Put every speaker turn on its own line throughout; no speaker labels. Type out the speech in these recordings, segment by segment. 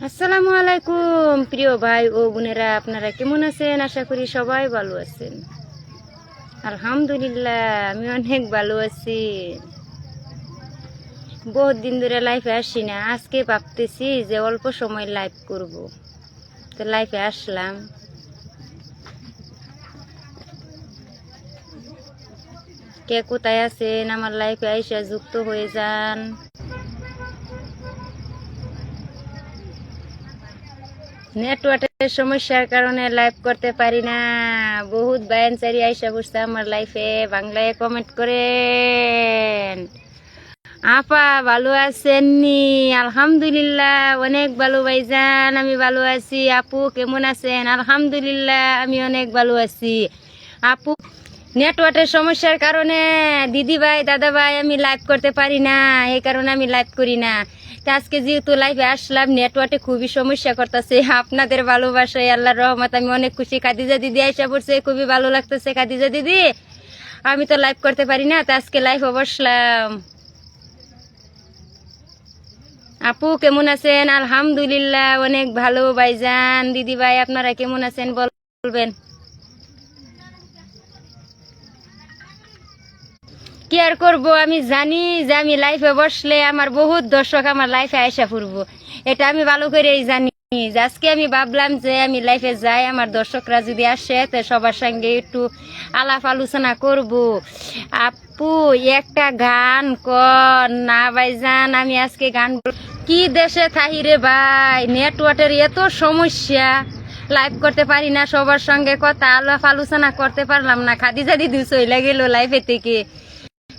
আসসালামু আলাইকুম প্রিয় ভাই ও বোনেরা, আপনারা কেমন আছেন? আশা করি সবাই ভালো আছেন। আলহামদুলিল্লাহ, আমি অনেক ভালো আছি। বহুত দিন ধরে লাইফে আসি না, আজকে ভাবতেছি যে অল্প সময় লাইভ করব, তো লাইফে আসলাম। কে কোথায় আছেন আমার লাইফে আইসা যুক্ত হয়ে যান। নেটওয়ার্কের সমস্যার কারণে লাইভ করতে পারি না। বহুত বায়ানচারি আইসা বসছে আমার লাইফে, বাংলায় কমেন্ট করেন। আপা ভালো আছেননি? আলহামদুলিল্লাহ অনেক ভালো ভাইজান, আমি ভালো আছি। আপু কেমন আছেন? আলহামদুলিল্লাহ আমি অনেক ভালো আছি। আপু নেটওয়ার্কের সমস্যার কারণে দিদি ভাই দাদা ভাই আমি লাইভ করতে পারি না, এই কারণে আমি লাইভ করি না। তো আজকে যেহেতু লাইভে আসলাম, নেটওয়ার্কে খুবই সমস্যা করতেছে। আপনাদের ভালোবাসায় আল্লাহর রহমত আমি অনেক খুশি। খাদিজা দিদি আইসা পড়ছে, খুবই ভালো লাগতেছে। খাদিজা দিদি আমি তো লাইভ করতে পারি না, তো আজকে লাইভে বসলাম। আপু কেমন আছেন? আলহামদুলিল্লাহ অনেক ভালো ভাইজান। দিদি ভাই আপনারা কেমন আছেন বলবেন। কি আর করবো, আমি জানি যে আমি লাইফে বসলে আমার বহুত দর্শক আমার লাইফে আয়সা পড়বো, এটা আমি ভালো করেই জানি। যে আজকে আমি ভাবলাম যে আমি লাইফে যাই, আমার দর্শকরা যদি আসে তো সবার সঙ্গে একটু আলাপ আলোচনা করব। আপু একটা গান কর না ভাইজান, আমি আজকে গান কি দেশে থাকি রে ভাই, নেটওয়ার্কের এত সমস্যা, লাইভ করতে পারি না, সবার সঙ্গে কথা আলাপ আলোচনা করতে পারলাম না। খাদিজা দিদি চলে গেল লাইফে থেকে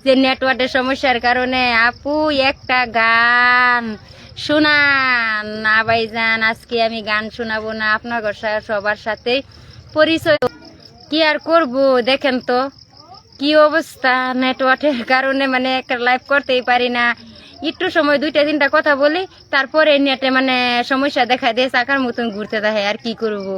যে নেটওয়ার্কের সমস্যার কারণে। আপু একটা গান শোনান না ভাইজান, আজকে আমি গান শোনাবো না, আপনার সবার সাথে পরিচয়। কি আর করব, দেখেন তো কি অবস্থা, নেটওয়ার্কের কারণে মানে একটা লাইভ করতেই পারি না। একটু সময় দুইটা তিনটা কথা বলি, তারপরে নেটে মানে সমস্যা দেখা দিয়ে চাকার মতন ঘুরতে থাকে। আর কি করব,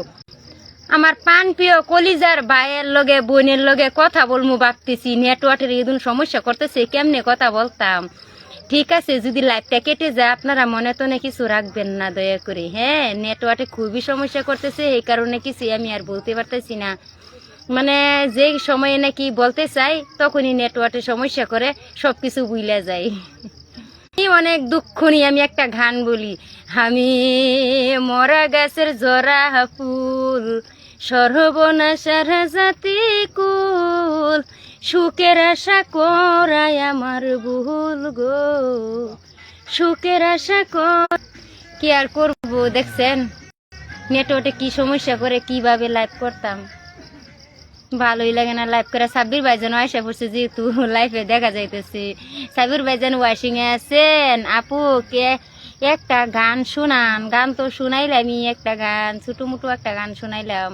আমার পান প্রিয় কলিজার ভাইয়ের লগে বোনের লগে কথা বলবো ভাবতেছি, নেটওয়ার্কের এদিন সমস্যা করতেছে, কেমনে কথা বলতাম। ঠিক আছে, যদি লাইভটা কেটে যায় আপনারা মনে তো না কিছু রাখবেন না দয়া করে। হ্যাঁ, নেটওয়ার্কে খুবই সমস্যা করতেছে, এই কারণে কিছু আমি আর বলতে পারতেছি না। মানে যে সময়ে নাকি বলতে চাই তখনই নেটওয়ার্কের সমস্যা করে, সবকিছু ভুলে যায়। অনেক দুঃখ নিয়ে আমি একটা গান বলি। আমি মরা গাছের জরা ফুল, সর্বনাশার জাতি কুল, সুখের আশা করাই আমার ভুল গো, সুখের আশা কর। কি আর করবো, দেখছেন নেটওয়ার্কে কি সমস্যা করে, কিভাবে লাইভ করতাম। ভালোই লাগে না লাইভ করে। সাব্বির ভাইজান আয়সা পড়ছে, যেহেতু লাইফে দেখা যাইতেছে। সাব্বির ভাইজান ওয়াশিং এ আছেন। আপু কে একটা গান শোনান। গান তো শুনাইলাম, একটা গান ছোট মোটো একটা গান শুনাইলাম।